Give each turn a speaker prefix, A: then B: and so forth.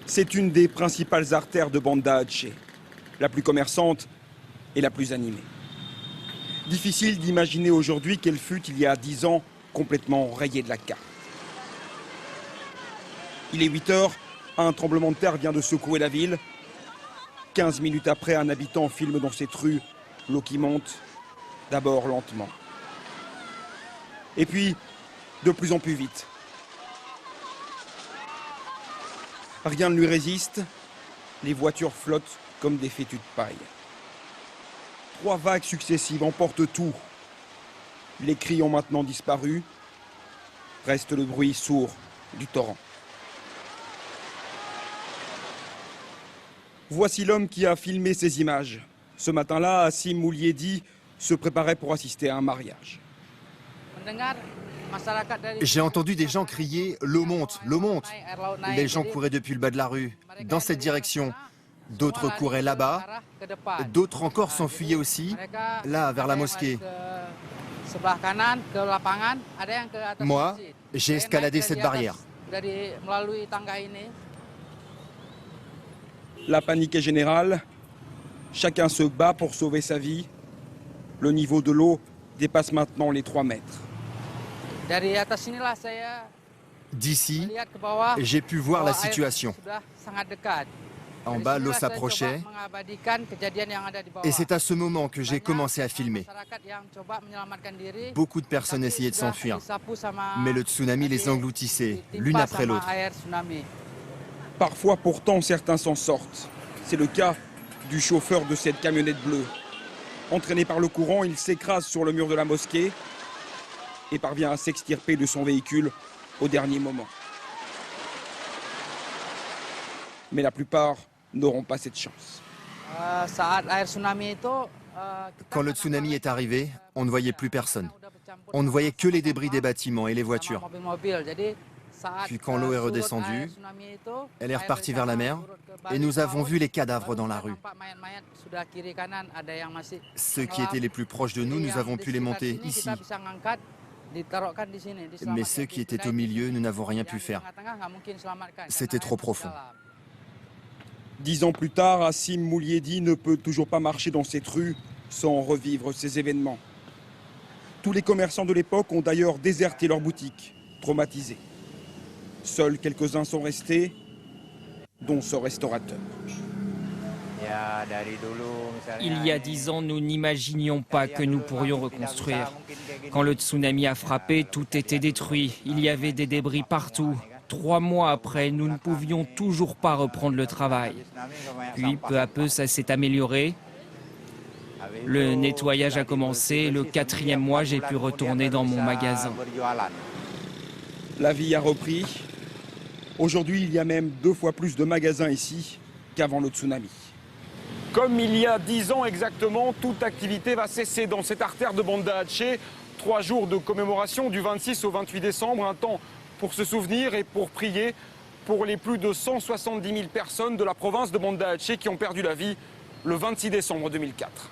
A: C'est une des principales artères de Banda Aceh, la plus commerçante et la plus animée. Difficile d'imaginer aujourd'hui qu'elle fut, il y a 10 ans, complètement rayée de la carte. Il est 8 heures, un tremblement de terre vient de secouer la ville. 15 minutes après, un habitant filme dans cette rue l'eau qui monte, d'abord lentement. Et puis, de plus en plus vite. Rien ne lui résiste, les voitures flottent comme des fétus de paille. 3 vagues successives emportent tout. Les cris ont maintenant disparu, reste le bruit sourd du torrent. Voici l'homme qui a filmé ces images. Ce matin-là, Hassim Mouliedi se préparait pour assister à un mariage.
B: J'ai entendu des gens crier « l'eau monte, l'eau monte ». Les gens couraient depuis le bas de la rue, dans cette direction. D'autres couraient là-bas, d'autres encore s'enfuyaient aussi, là, vers la mosquée. Moi, j'ai escaladé cette barrière.
A: La panique est générale. Chacun se bat pour sauver sa vie. Le niveau de l'eau dépasse maintenant les 3 mètres.
B: D'ici, j'ai pu voir la situation. En bas, l'eau s'approchait. Et c'est à ce moment que j'ai commencé à filmer. Beaucoup de personnes essayaient de s'enfuir. Mais le tsunami les engloutissait, l'une après l'autre.
A: Parfois, pourtant, certains s'en sortent. C'est le cas du chauffeur de cette camionnette bleue. Entraîné par le courant, il s'écrase sur le mur de la mosquée et parvient à s'extirper de son véhicule au dernier moment. Mais la plupart n'auront pas cette chance.
B: Quand le tsunami est arrivé, on ne voyait plus personne. On ne voyait que les débris des bâtiments et les voitures. Puis quand l'eau est redescendue, elle est repartie vers la mer et nous avons vu les cadavres dans la rue. Ceux qui étaient les plus proches de nous, nous avons pu les monter ici. Mais ceux qui étaient au milieu, nous n'avons rien pu faire. C'était trop profond.
A: 10 ans plus tard, Hassim Mouliedi ne peut toujours pas marcher dans cette rue sans revivre ces événements. Tous les commerçants de l'époque ont d'ailleurs déserté leurs boutiques, traumatisés. Seuls quelques-uns sont restés, dont ce restaurateur.
C: Il y a 10 ans, nous n'imaginions pas que nous pourrions reconstruire. Quand le tsunami a frappé, tout était détruit. Il y avait des débris partout. 3 mois après, nous ne pouvions toujours pas reprendre le travail. Puis, peu à peu, ça s'est amélioré. Le nettoyage a commencé. Le 4e mois, j'ai pu retourner dans mon magasin.
A: La vie a repris. Aujourd'hui, il y a même 2 fois plus de magasins ici qu'avant le tsunami. Comme il y a 10 ans exactement, toute activité va cesser dans cette artère de Banda Aceh. 3 jours de commémoration du 26 au 28 décembre, un temps pour se souvenir et pour prier pour les plus de 170 000 personnes de la province de Banda Aceh qui ont perdu la vie le 26 décembre 2004.